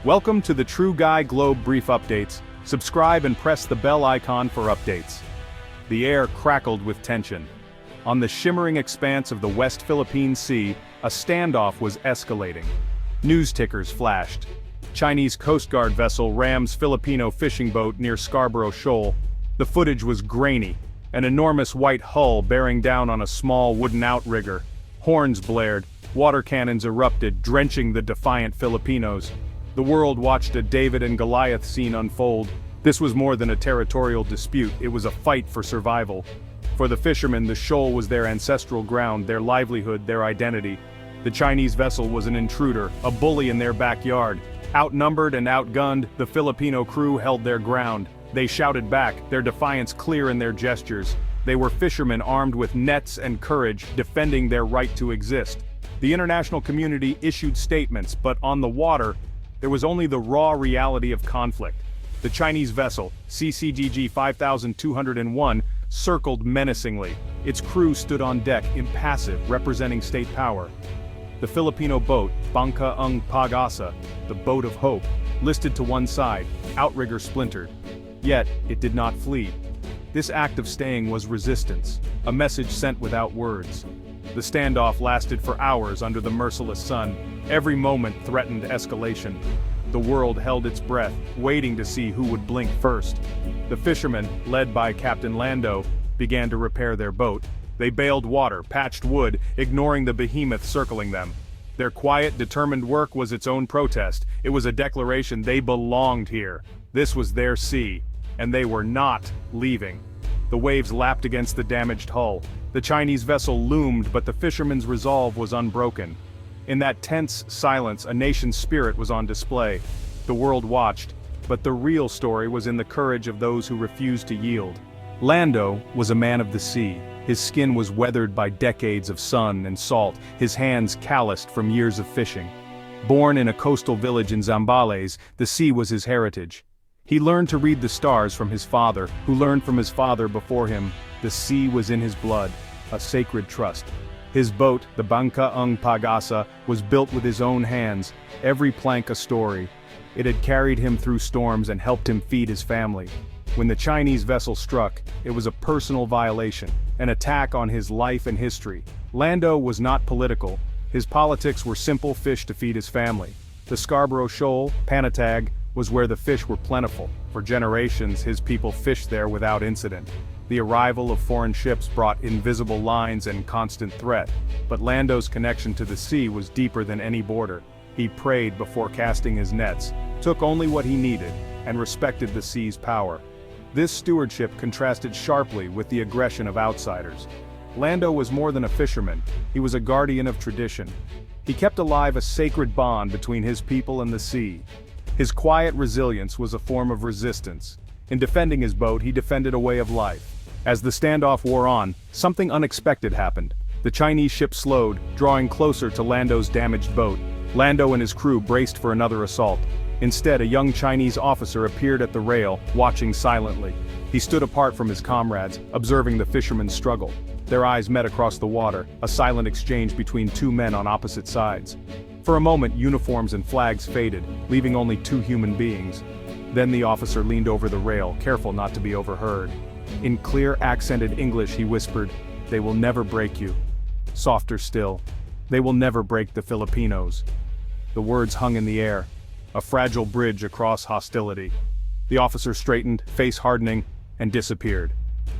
Welcome to the True Guy Globe Brief Updates. Subscribe and press the bell icon for updates. The air crackled with tension. On the shimmering expanse of the West Philippine Sea, a standoff was escalating. News tickers flashed. Chinese Coast Guard vessel rams Filipino fishing boat near Scarborough Shoal. The footage was grainy, an enormous white hull bearing down on a small wooden outrigger. Horns blared, water cannons erupted, drenching the defiant Filipinos. The world watched a David and Goliath scene unfold. This was more than a territorial dispute, it was a fight for survival. For the fishermen, the shoal was their ancestral ground, their livelihood, their identity. The Chinese vessel was an intruder, a bully in their backyard. Outnumbered and outgunned, the Filipino crew held their ground. They shouted back, their defiance clear in their gestures. They were fishermen armed with nets and courage, defending their right to exist. The international community issued statements, but on the water, there was only the raw reality of conflict. The Chinese vessel, CCGG 5201, circled menacingly. Its crew stood on deck, impassive, representing state power. The Filipino boat, Bangka ng Pag-asa, the boat of hope, listed to one side, outrigger splintered. Yet, it did not flee. This act of staying was resistance, a message sent without words. The standoff lasted for hours under the merciless sun. Every moment threatened escalation. The world held its breath, waiting to see who would blink first. The fishermen, led by Captain Lando, began to repair their boat. They baled water, patched wood, ignoring the behemoth circling them. Their quiet, determined work was its own protest. It was a declaration they belonged here. This was their sea, and they were not leaving. The waves lapped against the damaged hull. The Chinese vessel loomed, but the fishermen's resolve was unbroken. In that tense silence, a nation's spirit was on display. The world watched, but the real story was in the courage of those who refused to yield. Lando was a man of the sea. His skin was weathered by decades of sun and salt, his hands calloused from years of fishing. Born in a coastal village in Zambales, the sea was his heritage. He learned to read the stars from his father, who learned from his father before him. The sea was in his blood, a sacred trust. His boat, the Bangka ng Pag-asa, was built with his own hands, every plank a story. It had carried him through storms and helped him feed his family. When the Chinese vessel struck, it was a personal violation, an attack on his life and history. Lando was not political. His politics were simple fish to feed his family. The Scarborough Shoal, Panatag, was where the fish were plentiful. For generations, his people fished there without incident. The arrival of foreign ships brought invisible lines and constant threat, but Lando's connection to the sea was deeper than any border. He prayed before casting his nets, took only what he needed, and respected the sea's power. This stewardship contrasted sharply with the aggression of outsiders. Lando was more than a fisherman, he was a guardian of tradition. He kept alive a sacred bond between his people and the sea. His quiet resilience was a form of resistance. In defending his boat, he defended a way of life. As the standoff wore on, something unexpected happened. The Chinese ship slowed, drawing closer to Lando's damaged boat. Lando and his crew braced for another assault. Instead, a young Chinese officer appeared at the rail, watching silently. He stood apart from his comrades, observing the fishermen's struggle. Their eyes met across the water, a silent exchange between two men on opposite sides. For a moment, uniforms and flags faded, leaving only two human beings. Then the officer leaned over the rail, careful not to be overheard. In clear, accented English he whispered, "They will never break you." Softer still, "They will never break the Filipinos." The words hung in the air, a fragile bridge across hostility. The officer straightened, face hardening, and disappeared.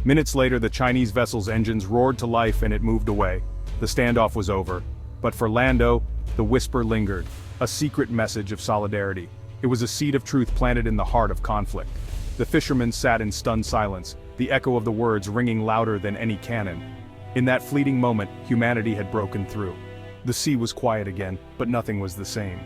Minutes later, the Chinese vessel's engines roared to life and it moved away. The standoff was over. But for Lando, the whisper lingered, a secret message of solidarity. It was a seed of truth planted in the heart of conflict. The fishermen sat in stunned silence, the echo of the words ringing louder than any cannon. In that fleeting moment, humanity had broken through. The sea was quiet again, but nothing was the same.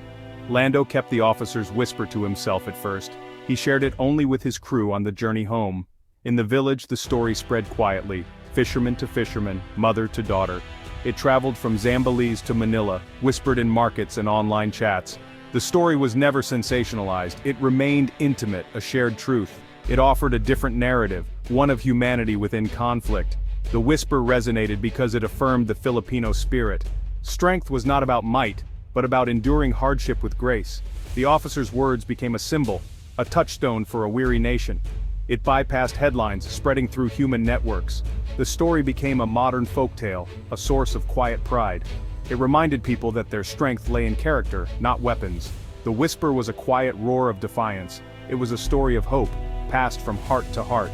Lando kept the officer's whisper to himself at first. He shared it only with his crew on the journey home. In the village, the story spread quietly, fisherman to fisherman, mother to daughter. It traveled from Zambales to Manila, whispered in markets and online chats. The story was never sensationalized, it remained intimate, a shared truth. It offered a different narrative, one of humanity within conflict. The whisper resonated because it affirmed the Filipino spirit. Strength was not about might, but about enduring hardship with grace. The officer's words became a symbol, a touchstone for a weary nation. It bypassed headlines, spreading through human networks. The story became a modern folktale, a source of quiet pride. It reminded people that their strength lay in character, not weapons. The whisper was a quiet roar of defiance. It was a story of hope, passed from heart to heart.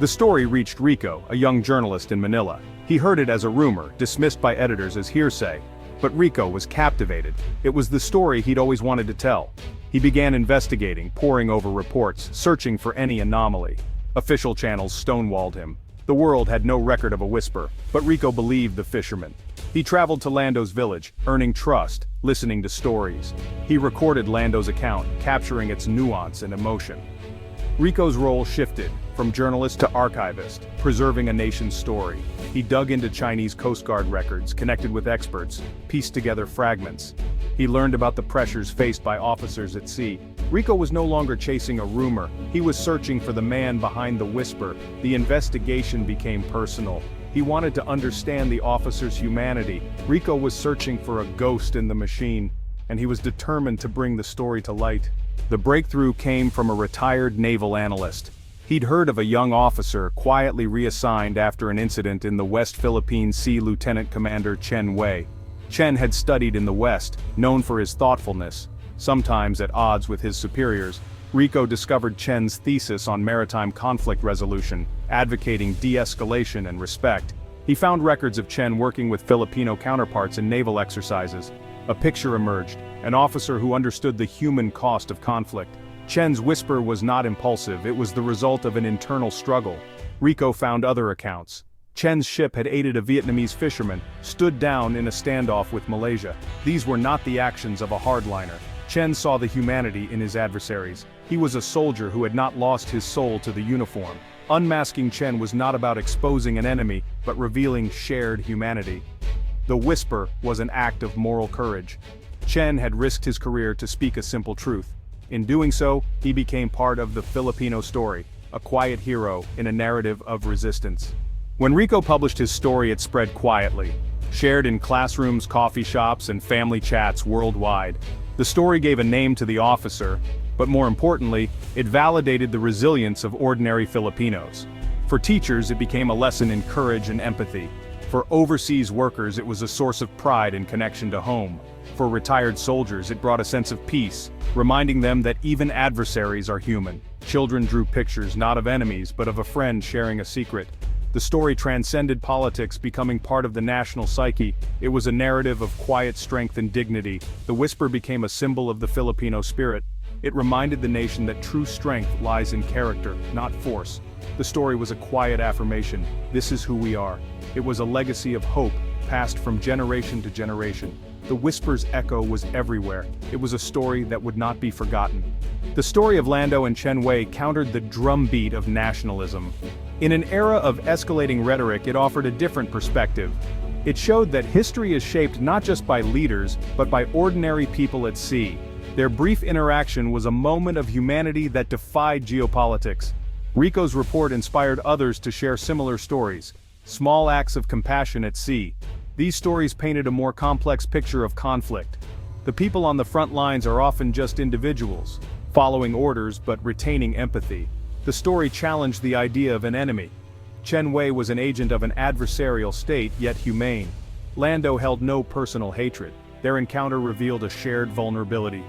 The story reached Rico, a young journalist in Manila. He heard it as a rumor, dismissed by editors as hearsay. But Rico was captivated. It was the story he'd always wanted to tell. He began investigating, poring over reports, searching for any anomaly. Official channels stonewalled him. The world had no record of a whisper, but Rico believed the fisherman. He traveled to Lando's village, earning trust, listening to stories. He recorded Lando's account, capturing its nuance and emotion. Rico's role shifted, from journalist to archivist, preserving a nation's story. He dug into Chinese Coast Guard records, connected with experts, pieced together fragments. He learned about the pressures faced by officers at sea. Rico was no longer chasing a rumor. He was searching for the man behind the whisper. The investigation became personal. He wanted to understand the officer's humanity. Rico was searching for a ghost in the machine, and he was determined to bring the story to light. The breakthrough came from a retired naval analyst. He'd heard of a young officer quietly reassigned after an incident in the West Philippine Sea. Lieutenant Commander Chen Wei. Chen had studied in the West, known for his thoughtfulness, sometimes at odds with his superiors. Rico discovered Chen's thesis on maritime conflict resolution, advocating de-escalation and respect. He found records of Chen working with Filipino counterparts in naval exercises. A picture emerged, an officer who understood the human cost of conflict. Chen's whisper was not impulsive, it was the result of an internal struggle. Rico found other accounts. Chen's ship had aided a Vietnamese fisherman, stood down in a standoff with Malaysia. These were not the actions of a hardliner. Chen saw the humanity in his adversaries. He was a soldier who had not lost his soul to the uniform. Unmasking Chen was not about exposing an enemy, but revealing shared humanity. The whisper was an act of moral courage. Chen had risked his career to speak a simple truth. In doing so, he became part of the Filipino story, a quiet hero in a narrative of resistance. When Rico published his story, it spread quietly, shared in classrooms, coffee shops, and family chats worldwide. The story gave a name to the officer, but more importantly, it validated the resilience of ordinary Filipinos. For teachers, it became a lesson in courage and empathy. For overseas workers, it was a source of pride and connection to home. For retired soldiers, it brought a sense of peace, reminding them that even adversaries are human. Children drew pictures not of enemies, but of a friend sharing a secret. The story transcended politics, becoming part of the national psyche. It was a narrative of quiet strength and dignity. The whisper became a symbol of the Filipino spirit. It reminded the nation that true strength lies in character, not force. The story was a quiet affirmation. This is who we are. It was a legacy of hope, passed from generation to generation. The whisper's echo was everywhere. It was a story that would not be forgotten. The story of Lando and Chen Wei countered the drumbeat of nationalism. In an era of escalating rhetoric, it offered a different perspective. It showed that history is shaped not just by leaders, but by ordinary people at sea. Their brief interaction was a moment of humanity that defied geopolitics. Rico's report inspired others to share similar stories, small acts of compassion at sea. These stories painted a more complex picture of conflict. The people on the front lines are often just individuals, following orders but retaining empathy. The story challenged the idea of an enemy. Chen Wei was an agent of an adversarial state, yet humane. Lando held no personal hatred. Their encounter revealed a shared vulnerability.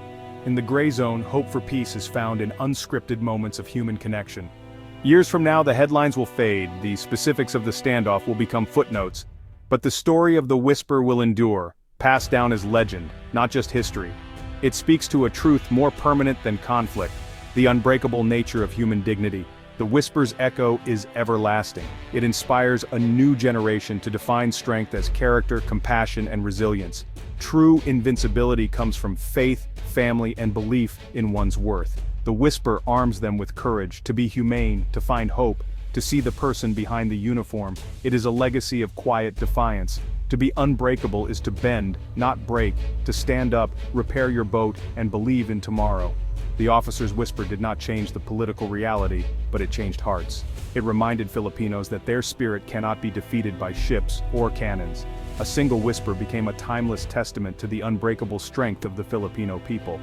In the gray zone, hope for peace is found in unscripted moments of human connection. Years from now, the headlines will fade, the specifics of the standoff will become footnotes, but the story of the whisper will endure, passed down as legend, not just history. It speaks to a truth more permanent than conflict, the unbreakable nature of human dignity. The whisper's echo is everlasting. It inspires a new generation to define strength as character, compassion, and resilience. True invincibility comes from faith, family, and belief in one's worth. The whisper arms them with courage, to be humane, to find hope, to see the person behind the uniform. It is a legacy of quiet defiance. To be unbreakable is to bend, not break, to stand up, repair your boat, and believe in tomorrow. The officer's whisper did not change the political reality, but it changed hearts. It reminded Filipinos that their spirit cannot be defeated by ships or cannons. A single whisper became a timeless testament to the unbreakable strength of the Filipino people.